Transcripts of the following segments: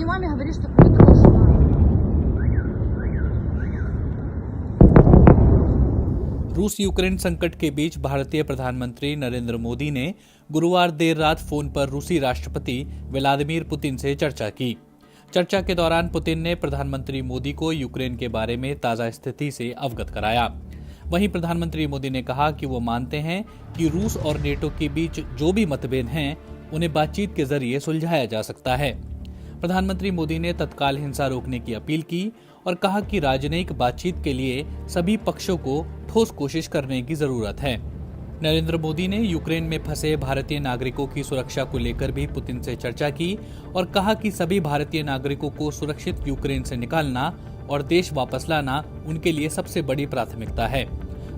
звоню маме, говорит, что какой-то кошмар. रूस यूक्रेन संकट के बीच भारतीय प्रधानमंत्री नरेंद्र मोदी ने गुरुवार देर रात फोन पर रूसी राष्ट्रपति व्लादिमीर पुतिन से चर्चा की। चर्चा के दौरान पुतिन ने प्रधानमंत्री मोदी को यूक्रेन के बारे में ताजा स्थिति से अवगत कराया। वहीं प्रधानमंत्री मोदी ने कहा कि वो मानते हैं कि रूस और नेटो के बीच जो भी मतभेद हैं उन्हें बातचीत के जरिए सुलझाया जा सकता है। प्रधानमंत्री मोदी ने तत्काल हिंसा रोकने की अपील की और कहा कि राजनयिक बातचीत के लिए सभी पक्षों को ठोस कोशिश करने की जरूरत है। नरेंद्र मोदी ने यूक्रेन में फंसे भारतीय नागरिकों की सुरक्षा को लेकर भी पुतिन से चर्चा की और कहा कि सभी भारतीय नागरिकों को सुरक्षित यूक्रेन से निकालना और देश वापस लाना उनके लिए सबसे बड़ी प्राथमिकता है।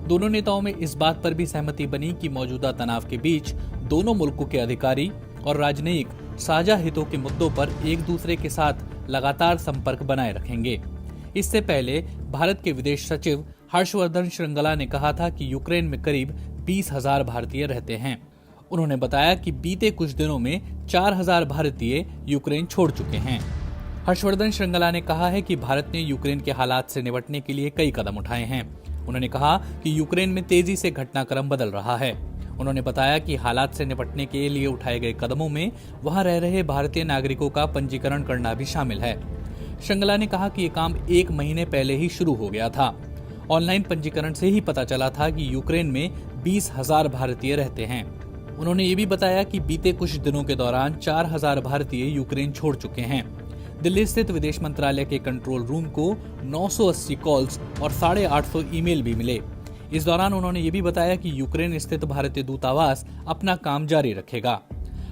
दोनों नेताओं में इस बात पर भी सहमति बनी कि मौजूदा तनाव के बीच दोनों मुल्कों के अधिकारी और राजनयिक साझा हितों के मुद्दों पर एक दूसरे के साथ लगातार संपर्क बनाए रखेंगे। इससे पहले भारत के विदेश सचिव हर्षवर्धन श्रृंगला ने कहा था कि यूक्रेन में करीब 20,000 भारतीय रहते हैं। उन्होंने बताया कि बीते कुछ दिनों में 4,000 भारतीय यूक्रेन छोड़ चुके हैं। हर्षवर्धन श्रृंगला ने कहा है कि भारत ने यूक्रेन के हालात से निपटने के लिए कई कदम उठाए हैं। उन्होंने कहा कि यूक्रेन में तेजी से घटनाक्रम बदल रहा है। उन्होंने बताया कि हालात से निपटने के लिए उठाए गए कदमों में वहां रह रहे भारतीय नागरिकों का पंजीकरण करना भी शामिल है। श्रृंगला ने कहा कि ये काम 1 महीने पहले ही शुरू हो गया था। ऑनलाइन पंजीकरण से ही पता चला था कि यूक्रेन में 20,000 भारतीय रहते हैं। उन्होंने ये भी बताया कि बीते कुछ दिनों के दौरान 4,000 भारतीय यूक्रेन छोड़ चुके हैं। दिल्ली स्थित विदेश मंत्रालय के कंट्रोल रूम को 980 कॉल्स और 850 ईमेल भी मिले। इस दौरान उन्होंने ये भी बताया कि यूक्रेन स्थित भारतीय दूतावास अपना काम जारी रखेगा।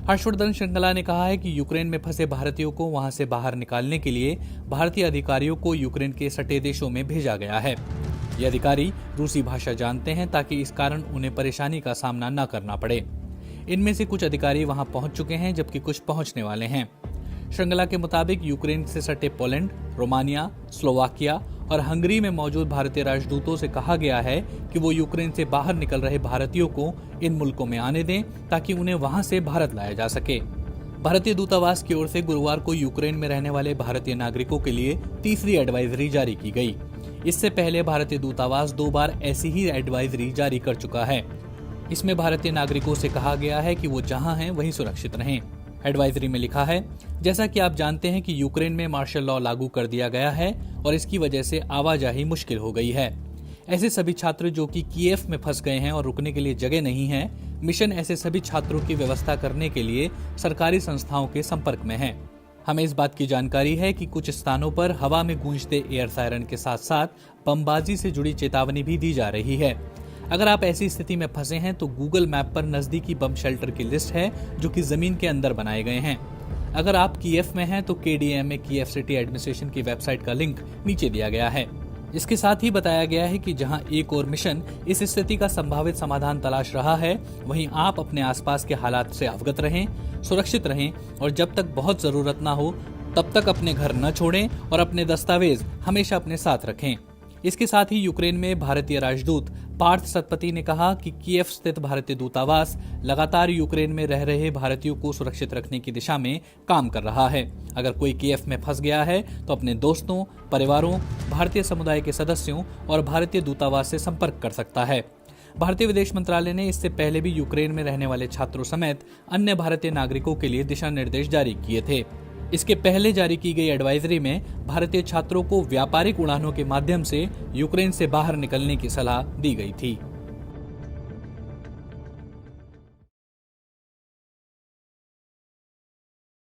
हर्षवर्धन श्रृंगला ने कहा है कि यूक्रेन में फंसे भारतीयों को वहां से बाहर निकालने के लिए भारतीय अधिकारियों को यूक्रेन के सटे देशों में भेजा गया है। ये अधिकारी रूसी भाषा जानते हैं ताकि इस कारण उन्हें परेशानी का सामना न करना पड़े। इनमें से कुछ अधिकारी वहां पहुंच चुके हैं जबकि कुछ पहुंचने वाले हैं। श्रृंगला के मुताबिक यूक्रेन से सटे पोलैंड, रोमानिया, स्लोवाकिया और हंगरी में मौजूद भारतीय राजदूतों से कहा गया है कि वो यूक्रेन से बाहर निकल रहे भारतीयों को इन मुल्कों में आने दें ताकि उन्हें वहां से भारत लाया जा सके। भारतीय दूतावास की ओर से गुरुवार को यूक्रेन में रहने वाले भारतीय नागरिकों के लिए तीसरी एडवाइजरी जारी की गई। इससे पहले भारतीय दूतावास 2 बार ऐसी ही एडवाइजरी जारी कर चुका है। इसमें भारतीय नागरिकों से कहा गया है कि वो जहां हैं वहीं सुरक्षित रहें। एडवाइजरी में लिखा है, जैसा कि आप जानते हैं कि यूक्रेन में मार्शल लॉ लागू कर दिया गया है और इसकी वजह से आवाजाही मुश्किल हो गई है। ऐसे सभी छात्र जो कि कीव में फंस गए हैं और रुकने के लिए जगह नहीं है, मिशन ऐसे सभी छात्रों की व्यवस्था करने के लिए सरकारी संस्थाओं के संपर्क में है। हमें इस बात की जानकारी है कि कुछ स्थानों पर हवा में गूंजते एयर सायरन के साथ साथ बमबाजी से जुड़ी चेतावनी भी दी जा रही है। अगर आप ऐसी स्थिति में फंसे हैं तो गूगल मैप पर नजदीकी बम शेल्टर की लिस्ट है जो कि जमीन के अंदर बनाए गए हैं। अगर आप कीव में हैं तो KDMA कीव सिटी एडमिनिस्ट्रेशन की वेबसाइट का लिंक नीचे दिया गया है। इसके साथ ही बताया गया है कि जहां एक और मिशन इस स्थिति का संभावित समाधान तलाश रहा है, वहीं आप अपने आसपास के हालात से अवगत रहें, सुरक्षित रहें और जब तक बहुत जरूरत ना हो तब तक अपने घर न छोड़ें और अपने दस्तावेज हमेशा अपने साथ रखें। इसके साथ ही यूक्रेन में भारतीय राजदूत पार्थ सतपथी ने कहा कि कीव स्थित भारतीय दूतावास लगातार यूक्रेन में रह रहे भारतीयों को सुरक्षित रखने की दिशा में काम कर रहा है। अगर कोई कीव में फंस गया है तो अपने दोस्तों, परिवारों, भारतीय समुदाय के सदस्यों और भारतीय दूतावास से संपर्क कर सकता है। भारतीय विदेश मंत्रालय ने इससे पहले भी यूक्रेन में रहने वाले छात्रों समेत अन्य भारतीय नागरिकों के लिए दिशा निर्देश जारी किए थे। इसके पहले जारी की गई एडवाइजरी में भारतीय छात्रों को व्यापारिक उड़ानों के माध्यम से यूक्रेन से बाहर निकलने की सलाह दी गई थी।